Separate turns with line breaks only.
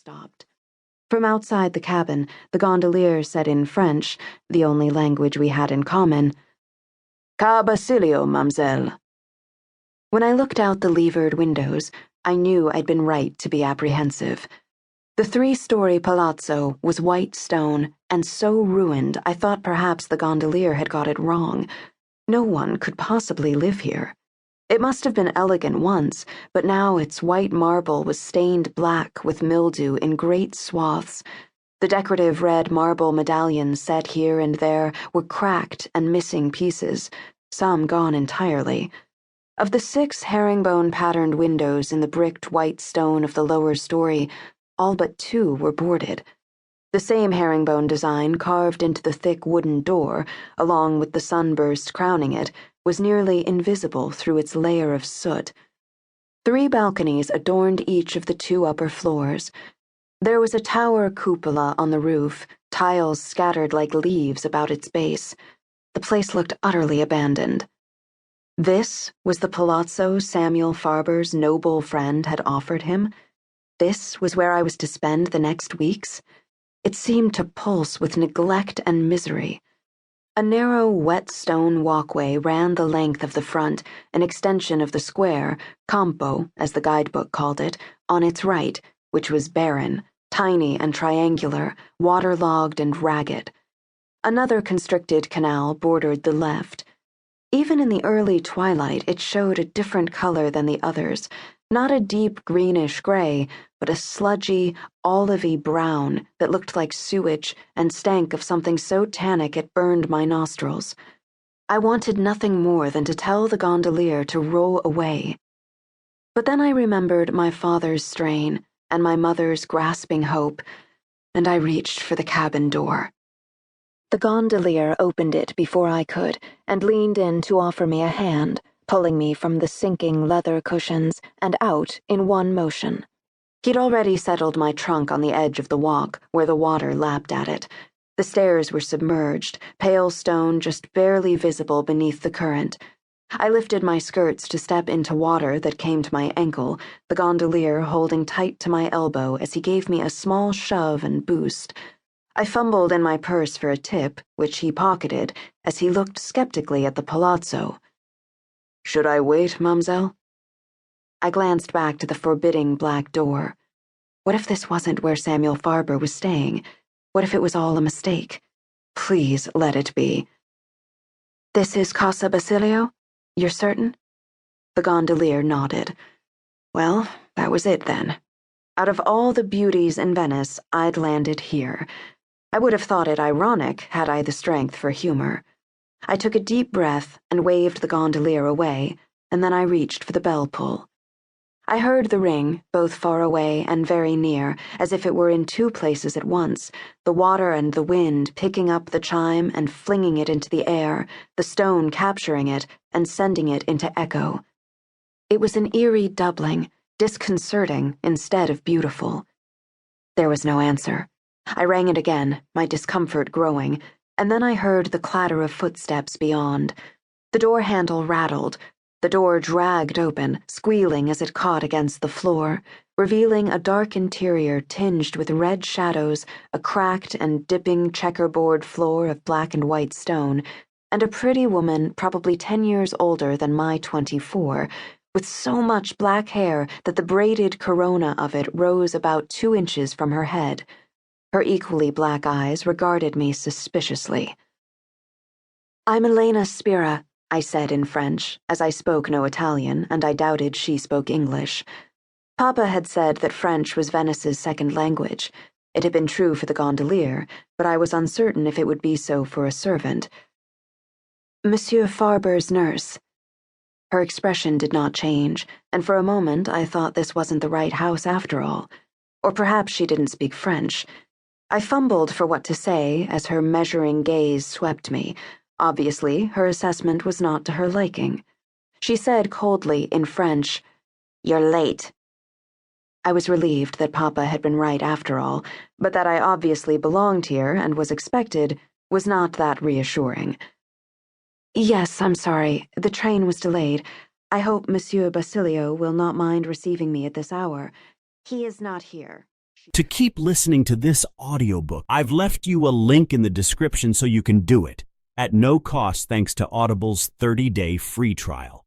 stopped. From outside the cabin, the gondolier said in French, the only language we had in common, "Ca Basilio, mademoiselle." When I looked out the levered windows, I knew I'd been right to be apprehensive. The 3-story palazzo was white stone and so ruined I thought perhaps the gondolier had got it wrong. No one could possibly live here. It must have been elegant once, but now its white marble was stained black with mildew in great swaths. The decorative red marble medallions set here and there were cracked and missing pieces, some gone entirely. Of the 6 herringbone-patterned windows in the bricked white stone of the lower story, all but 2 were boarded. The same herringbone design carved into the thick wooden door, along with the sunburst crowning it, was nearly invisible through its layer of soot. 3 balconies adorned each of the 2 upper floors. There was a tower cupola on the roof, tiles scattered like leaves about its base. The place looked utterly abandoned. This was the palazzo Samuel Farber's noble friend had offered him. This was where I was to spend the next weeks. It seemed to pulse with neglect and misery. A narrow, wet stone walkway ran the length of the front, an extension of the square, Campo, as the guidebook called it, on its right, which was barren, tiny and triangular, waterlogged and ragged. Another constricted canal bordered the left. Even in the early twilight, it showed a different color than the others, not a deep greenish gray, but a sludgy, olivey brown that looked like sewage and stank of something so tannic it burned my nostrils. I wanted nothing more than to tell the gondolier to row away. But then I remembered my father's strain and my mother's grasping hope, and I reached for the cabin door. The gondolier opened it before I could and leaned in to offer me a hand, pulling me from the sinking leather cushions and out in one motion. He'd already settled my trunk on the edge of the walk, where the water lapped at it. The stairs were submerged, pale stone just barely visible beneath the current. I lifted my skirts to step into water that came to my ankle, the gondolier holding tight to my elbow as he gave me a small shove and boost. I fumbled in my purse for a tip, which he pocketed, as he looked skeptically at the palazzo. "Should I wait, mademoiselle?" I glanced back to the forbidding black door. What if this wasn't where Samuel Farber was staying? What if it was all a mistake? Please let it be. "This is Casa Basilio? You're certain?" The gondolier nodded. Well, that was it then. Out of all the beauties in Venice, I'd landed here. I would have thought it ironic had I the strength for humor. I took a deep breath and waved the gondolier away, and then I reached for the bell pull. I heard the ring, both far away and very near, as if it were in 2 places at once, the water and the wind picking up the chime and flinging it into the air, the stone capturing it and sending it into echo. It was an eerie doubling, disconcerting instead of beautiful. There was no answer. I rang it again, my discomfort growing, and then I heard the clatter of footsteps beyond. The door handle rattled. The door dragged open, squealing as it caught against the floor, revealing a dark interior tinged with red shadows, a cracked and dipping checkerboard floor of black and white stone, and a pretty woman probably 10 years older than my 24, with so much black hair that the braided corona of it rose about 2 inches from her head. Her equally black eyes regarded me suspiciously. "I'm Elena Spira," I said in French, as I spoke no Italian, and I doubted she spoke English. Papa had said that French was Venice's second language. It had been true for the gondolier, but I was uncertain if it would be so for a servant. "Monsieur Farber's nurse." Her expression did not change, and for a moment I thought this wasn't the right house after all. Or perhaps she didn't speak French. I fumbled for what to say as her measuring gaze swept me. Obviously, her assessment was not to her liking. She said coldly in French, "You're late." I was relieved that Papa had been right after all, but that I obviously belonged here and was expected was not that reassuring. "Yes, I'm sorry. The train was delayed. I hope Monsieur Basilio will not mind receiving me at this hour. He is not here."
To keep listening to this audiobook, I've left you a link in the description so you can do it, at no cost thanks to Audible's 30-day free trial.